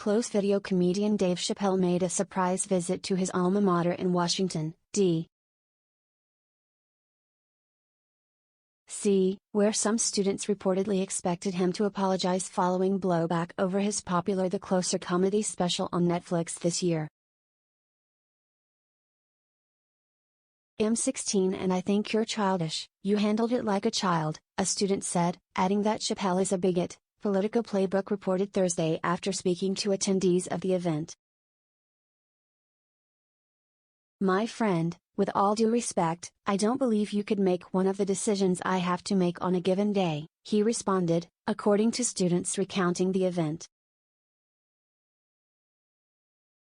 up-close video, comedian Dave Chappelle made a surprise visit to his alma mater in Washington, D.C., where some students reportedly expected him to apologize following blowback over his popular The Closer comedy special on Netflix this year. "I'm 16 and I think you're childish. You handled it like a child," a student said, adding that Chappelle is a bigot, Politico Playbook reported Thursday after speaking to attendees of the event. "My friend, with all due respect, I don't believe you could make one of the decisions I have to make on a given day," he responded, according to students recounting the event.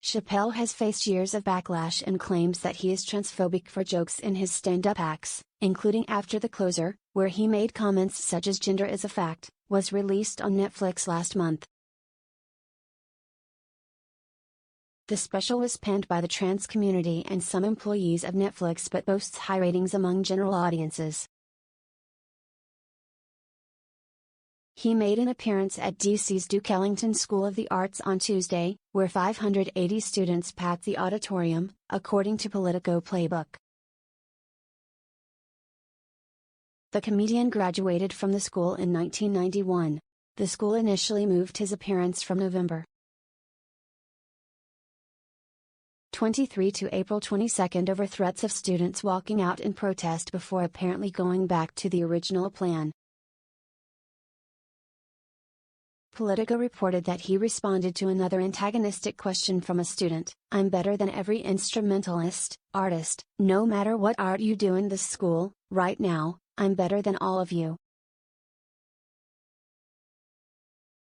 Chappelle has faced years of backlash and claims that he is transphobic for jokes in his stand-up acts, including after The Closer, where he made comments such as "gender is a fact," was released on Netflix last month. The special was panned by the trans community and some employees of Netflix but boasts high ratings among general audiences. He made an appearance at D.C.'s Duke Ellington School of the Arts on Tuesday, where 580 students packed the auditorium, according to Politico Playbook. The comedian graduated from the school in 1991. The school initially moved his appearance from November 23 to April 22 over threats of students walking out in protest before apparently going back to the original plan. Politico reported that he responded to another antagonistic question from a student: "I'm better than every instrumentalist, artist, no matter what art you do in this school, right now, I'm better than all of you.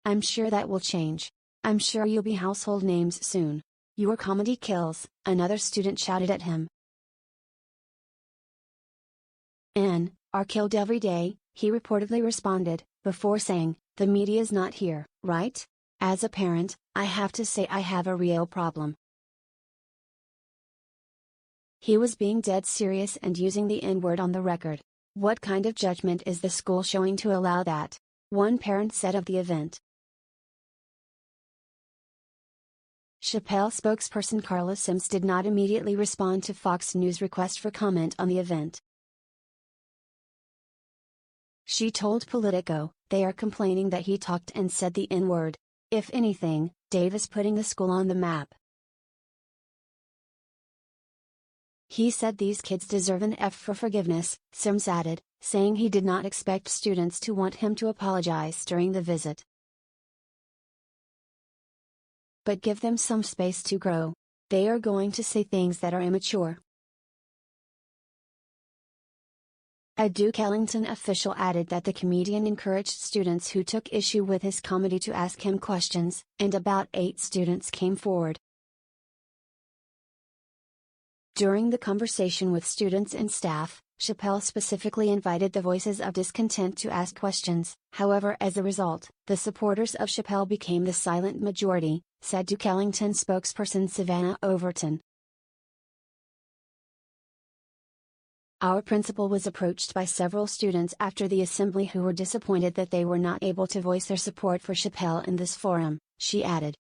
I'm sure that will change. I'm sure you'll be household names soon. Your comedy kills," another student shouted at him. "N are killed every day," he reportedly responded, before saying, "The media's not here, right? As a parent, I have to say I have a real problem." He was being dead serious and using the N-word on the record. "What kind of judgment is the school showing to allow that?" one parent said of the event. Chappelle spokesperson Carla Sims did not immediately respond to Fox News' request for comment on the event. She told Politico, "They are complaining that he talked and said the N-word. If anything, Dave is putting the school on the map. He said these kids deserve an F for forgiveness," Sims added, saying he did not expect students to want him to apologize during the visit. "But give them some space to grow. They are going to say things that are immature." A Duke Ellington official added that the comedian encouraged students who took issue with his comedy to ask him questions, and about 8 students came forward. During the conversation with students and staff, Chappelle specifically invited the voices of discontent to ask questions. However, as a result, the supporters of Chappelle became the silent majority, said Duke Ellington spokesperson Savannah Overton. "Our principal was approached by several students after the assembly who were disappointed that they were not able to voice their support for Chappelle in this forum," she added.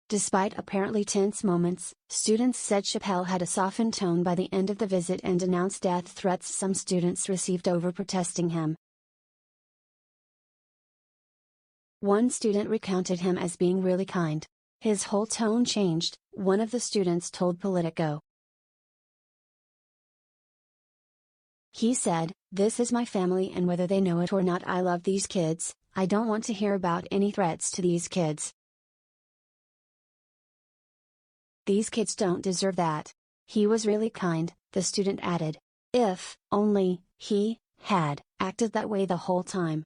Despite apparently tense moments, students said Chappelle had a softened tone by the end of the visit and denounced death threats some students received over protesting him. One student recounted him as being really kind. "His whole tone changed," one of the students told Politico. He said, "This is my family and whether they know it or not I love these kids, I don't want to hear about any threats to these kids. These kids don't deserve that. He was really kind," the student added. "If only he had acted that way the whole time.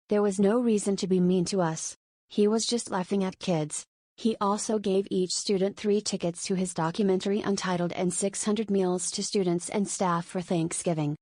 There was no reason to be mean to us. He was just laughing at kids." He also gave each student 3 tickets to his documentary Untitled and 600 meals to students and staff for Thanksgiving.